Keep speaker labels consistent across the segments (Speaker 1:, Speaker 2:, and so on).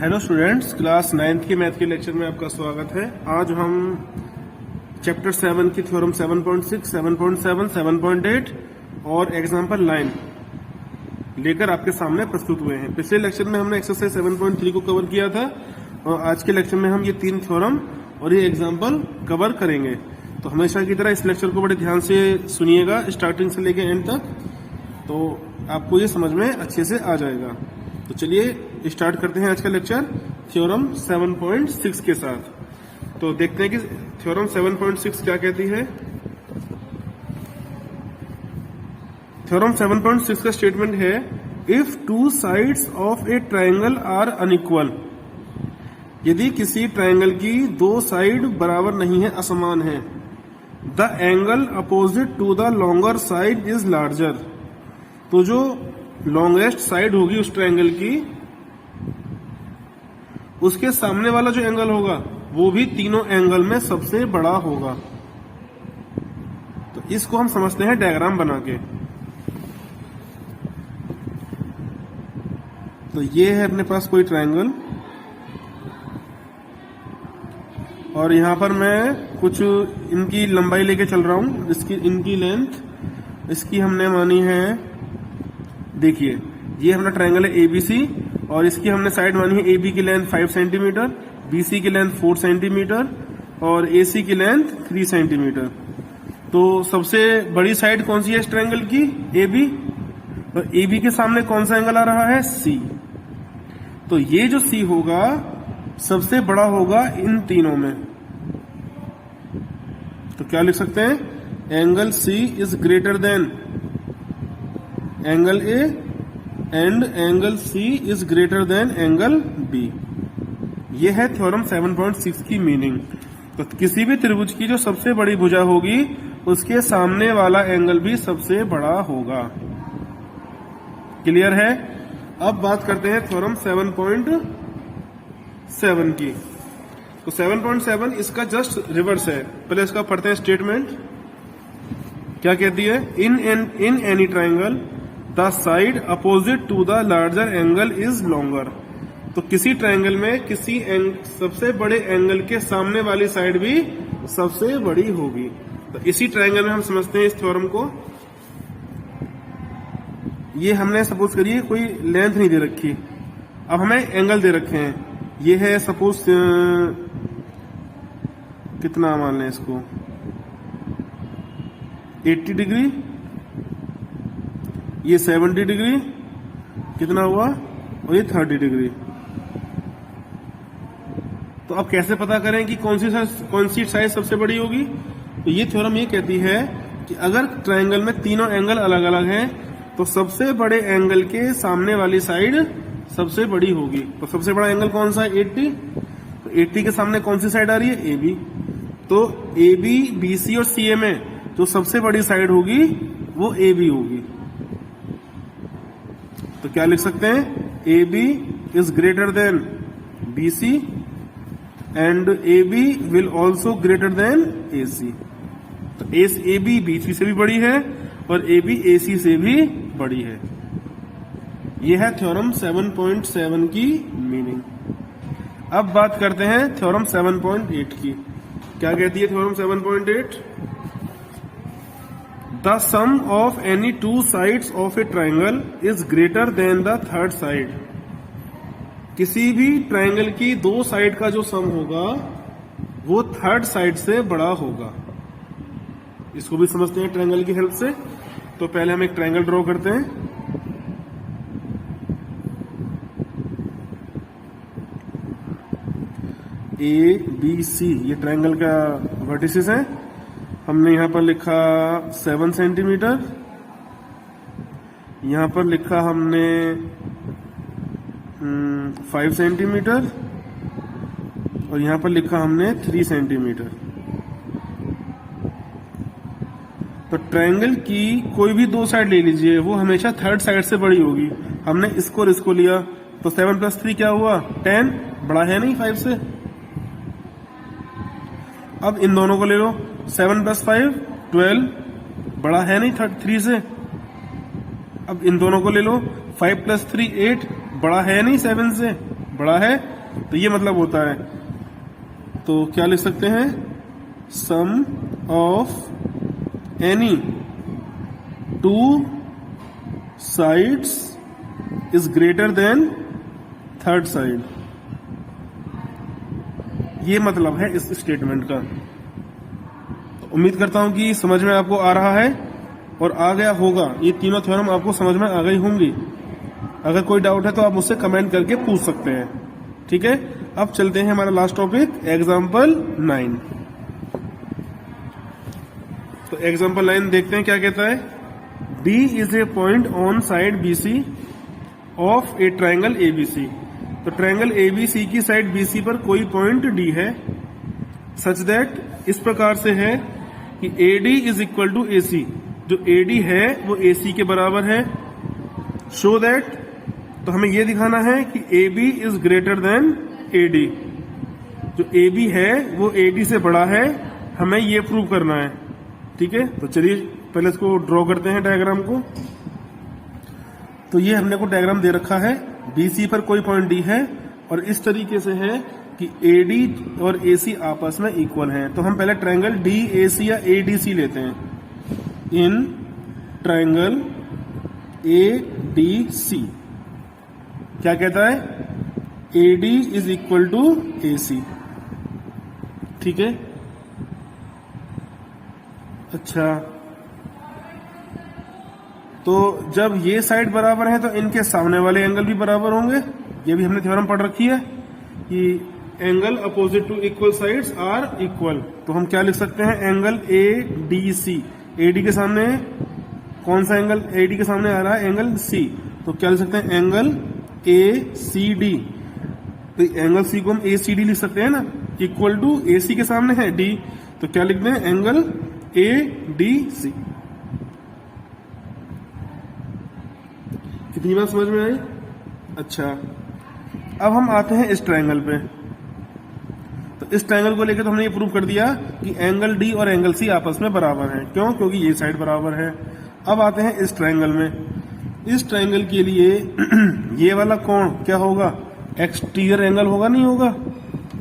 Speaker 1: Hello students, class 9th के math के lecture में आपका स्वागत है। आज हम चैप्टर 7 की थ्योरम 7.6, 7.7, 7.8 और एग्जाम्पल 9 लेकर आपके सामने प्रस्तुत हुए हैं। पिछले लेक्चर में हमने एक्सरसाइज 7.3 को कवर किया था और आज के लेक्चर में हम ये 3 थ्योरम और ये एग्जाम्पल कवर करेंगे। तो हमेशा की तरह इस लेक्चर को बड़े ध्यान से सुनिएगा स्टार्टिंग से लेकर एंड तक, तो आपको ये समझ में अच्छे से आ जाएगा। तो चलिए स्टार्ट करते हैं आज का लेक्चर थ्योरम 7.6 के साथ। तो देखते हैं कि थ्योरम 7.6 क्या कहती है। थ्योरम 7.6 का स्टेटमेंट है, if two sides of a triangle are unequal, यदि किसी ट्राइंगल की दो साइड बराबर नहीं है, असमान है, the angle opposite to the longer side is larger, तो जो लॉन्गेस्ट साइड होगी उस ट्रायंगल की, उसके सामने वाला जो एंगल होगा वो भी तीनों एंगल में सबसे बड़ा होगा। तो इसको हम समझते हैं डायग्राम बना के। तो ये है अपने पास कोई ट्रायंगल और यहां पर मैं कुछ इनकी लंबाई लेके चल रहा हूं। इनकी लेंथ इसकी हमने मानी है, देखिए ये हमारा ट्रायंगल है एबीसी और इसकी हमने साइड मानी है, एबी की लेंथ 5 सेंटीमीटर, बीसी की लेंथ 4 सेंटीमीटर और एसी की लेंथ 3 सेंटीमीटर। तो सबसे बड़ी साइड कौन सी है इस ट्रायंगल की? एबी। और एबी के सामने कौन सा एंगल आ रहा है? सी। तो ये जो सी होगा सबसे बड़ा होगा इन तीनों में। तो क्या लिख सकते हैं? Angle C is greater than angle A and angle C is greater than angle B. ये है थ्योरम 7.6 की मीनिंग। तो किसी भी त्रिभुज की जो सबसे बड़ी भुजा होगी उसके सामने वाला एंगल भी सबसे बड़ा होगा। क्लियर है? अब बात करते हैं थ्योरम 7.7 की। तो 7.7 इसका जस्ट रिवर्स है। पहले इसका पढ़ते हैं स्टेटमेंट। क्या कहती है? In any triangle the side opposite to the larger angle is longer. तो किसी ट्रायंगल में किसी सबसे बड़े एंगल के सामने वाली साइड भी सबसे बड़ी होगी। तो इसी ट्रायंगल में हम समझते हैं इस थ्योरम को। ये हमने सपोज करिए कोई लेंथ नहीं दे रखी, अब हमें एंगल दे रखे हैं। ये है सपोज कितना मान लें इसको, 80 डिग्री, ये 70 डिग्री, कितना हुआ, और ये 30 डिग्री। तो अब कैसे पता करें कि कौन सी साइड सबसे बड़ी होगी? तो ये थ्योरम ये कहती है कि अगर ट्रायंगल में तीनों एंगल अलग अलग हैं तो सबसे बड़े एंगल के सामने वाली साइड सबसे बड़ी होगी। तो सबसे बड़ा एंगल कौन सा है? 80। तो 80 के सामने कौन सी साइड आ रही है? AB। तो AB, BC और CA में जो सबसे बड़ी साइड होगी वो AB होगी। तो क्या लिख सकते हैं? AB is greater then BC and AB will also greater than AC। तो AB BC से भी बड़ी है और AB AC से भी बड़ी है। यह है थ्योरम 7.7 की मीनिंग। अब बात करते हैं थ्योरम 7.8 की। क्या कहती है theorem 7.8? The sum of any two sides of a triangle is greater than the third side. किसी भी ट्रायंगल की दो साइड का जो सम होगा वो थर्ड साइड से बड़ा होगा। इसको भी समझते हैं ट्रायंगल की हेल्प से। तो पहले हम एक ट्रायंगल ड्रॉ करते हैं। ABC ये ट्रायंगल का वर्टिसेस है। हमने यहां पर लिखा 7 सेंटीमीटर, यहां पर लिखा हमने 5 सेंटीमीटर और यहां पर लिखा हमने 3 सेंटीमीटर। तो ट्रायंगल की कोई भी दो साइड ले लीजिए, वो हमेशा थर्ड साइड से बड़ी होगी। हमने इसको और इसको लिया तो 7 + 3 क्या हुआ? 10। बड़ा है नहीं 5 से। अब इन दोनों को ले लो, 7 + 5 12, बड़ा है नहीं 3 से। अब इन दोनों को ले लो, 5 + 3 8, बड़ा है नहीं 7 से, बड़ा है, तो ये मतलब होता है। तो क्या लिख सकते हैं, sum of any two sides is greater than third side. ये मतलब है इस स्टेटमेंट का। तो उम्मीद करता हूं कि समझ में आपको आ रहा है और आ गया होगा। ये तीनों थ्योरम आपको समझ में आ गई होंगी। अगर कोई डाउट है तो आप मुझसे कमेंट करके पूछ सकते हैं। ठीक है, अब चलते हैं हमारा लास्ट टॉपिक एग्जाम्पल 9। तो एग्जाम्पल 9 देखते हैं क्या कहता है। D is a point on side BC of a triangle ABC। तो ट्राइंगल ABC की साइड BC पर कोई पॉइंट D है, सच दैट इस प्रकार से है कि AD is equal to AC। जो AD है वो AC के बराबर है। शो दैट, तो हमें यह दिखाना है कि AB is greater then AD। जो AB है वो AD से बड़ा है, हमें ये प्रूव करना है। ठीक है, तो चलिए पहले इसको ड्रॉ करते हैं डायग्राम को। तो ये हमने को डायग्राम दे रखा है, BC पर कोई पॉइंट D है और इस तरीके से है कि AD और AC आपस में इक्वल हैं। तो हम पहले ट्रायंगल DAC या ADC लेते हैं। इन ट्रायंगल ADC क्या कहता है, AD is equal to AC। ठीक है, अच्छा, तो जब ये साइड बराबर है तो इनके सामने वाले एंगल भी बराबर होंगे। ये भी हमने थ्योरम पढ़ रखी है कि angle opposite to equal sides are equal. तो हम क्या लिख सकते हैं, एंगल ADC। AD के सामने कौन सा एंगल, AD के सामने आ रहा है एंगल C। तो क्या लिख सकते हैं, एंगल ACD। तो एंगल C को हम ACD लिख सकते हैं ना, इक्वल टू AC के सामने है D। तो क्या लिखते हैं, एंगल ADC। कितनी बात समझ में आई। अच्छा, अब हम आते हैं इस ट्रायंगल पे। तो इस ट्रायंगल को लेकर तो हमने ये प्रूव कर दिया कि एंगल D और एंगल C आपस में बराबर हैं। क्यों, क्योंकि ये साइड बराबर है। अब आते हैं इस ट्रायंगल में। इस ट्रायंगल के लिए ये वाला कोण क्या होगा, एक्सटीरियर एंगल होगा, नहीं होगा।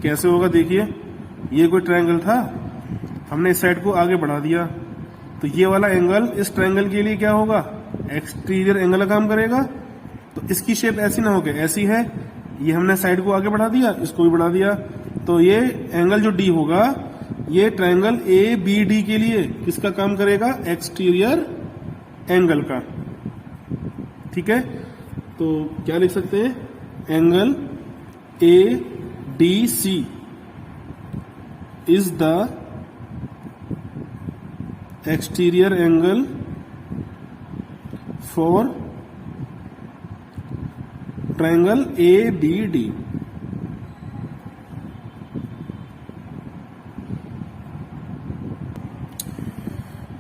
Speaker 1: कैसे होगा, देखिए, ये कोई ट्रायंगल था, हमने इस साइड को आगे बढ़ा दिया, तो ये वाला एंगल इस ट्रायंगल के लिए क्या होगा, एक्सटीरियर एंगल का काम करेगा। तो इसकी शेप ऐसी ना होके ऐसी है, ये हमने साइड को आगे बढ़ा दिया, इसको भी बढ़ा दिया, तो ये एंगल जो D होगा ये ट्रायंगल ABD के लिए किसका काम करेगा, एक्सटीरियर एंगल का। ठीक है, तो क्या लिख सकते हैं, angle ADC is the exterior angle for triangle ABD।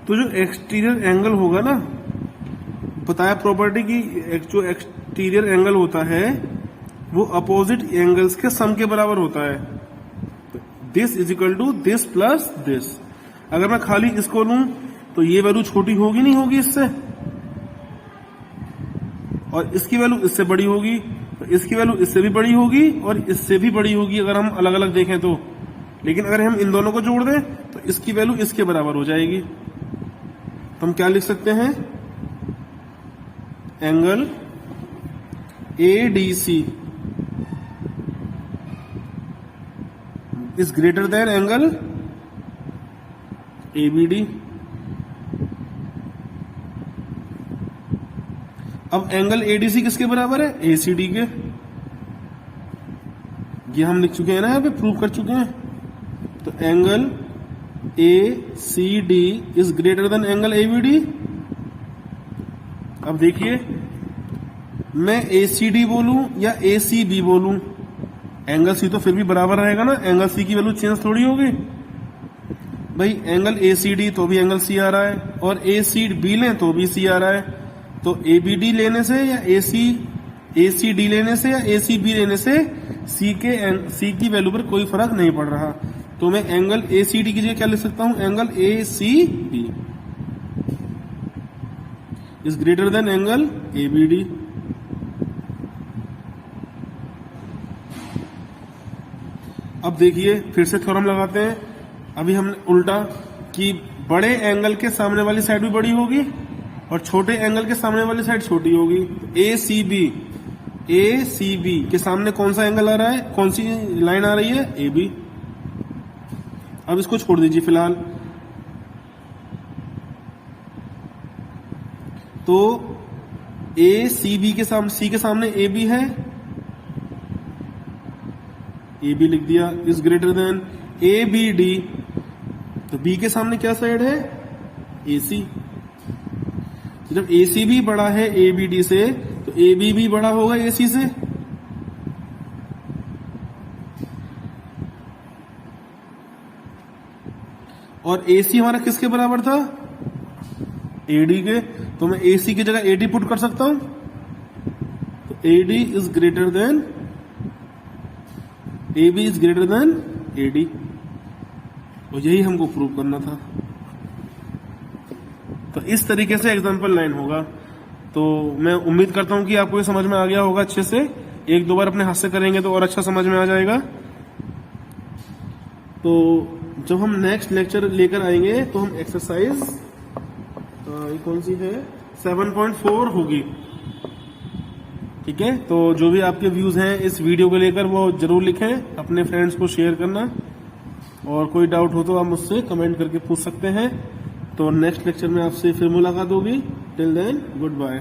Speaker 1: तो जो एक्सटीरियर एंगल होगा ना, बताया प्रॉपर्टी की जो एक्सटीरियर एंगल होता है वो अपोजिट एंगल्स के सम के बराबर होता है। This is equal to this plus this. अगर मैं खाली इसको लूं तो ये वैल्यू छोटी होगी, नहीं होगी इससे, और इसकी वैल्यू इससे बड़ी होगी, तो इसकी वैल्यू इससे भी बड़ी होगी और इससे भी बड़ी होगी अगर हम अलग अलग देखें तो। लेकिन अगर हम इन दोनों को जोड़ दें तो इसकी वैल्यू इसके बराबर हो जाएगी। तो हम क्या लिख सकते हैं, angle ADC is greater than angle ABD। अब एंगल ADC किसके बराबर है, ACD के। ये हम लिख चुके हैं ना, यहाँ पे प्रूव कर चुके हैं। तो angle ACD is greater than angle ABD। अब देखिए, मैं ACD बोलूं या ACB बोलूं, एंगल C तो फिर भी बराबर रहेगा ना, एंगल C की वैल्यू चेंज थोड़ी होगी भाई। एंगल ACD तो भी एंगल C आ रहा है, और ACB लें तो भी C आ रहा है। तो ABD लेने से या ACD लेने से या ACB लेने से C की वैल्यू पर कोई फर्क नहीं पड़ रहा। तो मैं एंगल ACD की जगह क्या लिख सकता हूं, angle ACB is greater than angle ABD। अब देखिए फिर से थ्योरम लगाते हैं। अभी हमने उल्टा कि बड़े एंगल के सामने वाली साइड भी बड़ी होगी और छोटे एंगल के सामने वाली साइड छोटी होगी। ए सी बी के सामने कौन सा एंगल आ रहा है, कौन सी लाइन आ रही है, ए बी। अब इसको छोड़ दीजिए फिलहाल। तो ए सी बी के सामने, सी के सामने ए बी है, ए बी लिख दिया, is greater than A B D. तो बी के सामने क्या साइड है, ए सी। जब ए सी भी बड़ा है ए बी डी से, तो ए बी भी बड़ा होगा ए सी से। और ए सी हमारा किसके बराबर था, ए डी के। तो मैं ए सी की जगह ए डी पुट कर सकता हूं। तो A D is greater than A B is greater than A D, और यही हमको प्रूव करना था। तो इस तरीके से एग्जाम्पल लाइन होगा। तो मैं उम्मीद करता हूं कि आपको ये समझ में आ गया होगा अच्छे से। एक दो बार अपने हाथ से करेंगे तो और अच्छा समझ में आ जाएगा। तो जब हम नेक्स्ट लेक्चर लेकर आएंगे तो हम एक्सरसाइज कौन सी है, 7.4 होगी। ठीक है, तो जो भी आपके व्यूज हैं इस वीडियो को लेकर वो जरूर लिखें, अपने फ्रेंड्स को शेयर करना। और कोई डाउट हो तो आप मुझसे कमेंट करके पूछ सकते हैं। तो नेक्स्ट लेक्चर में आपसे फिर मुलाकात होगी। Till then good bye.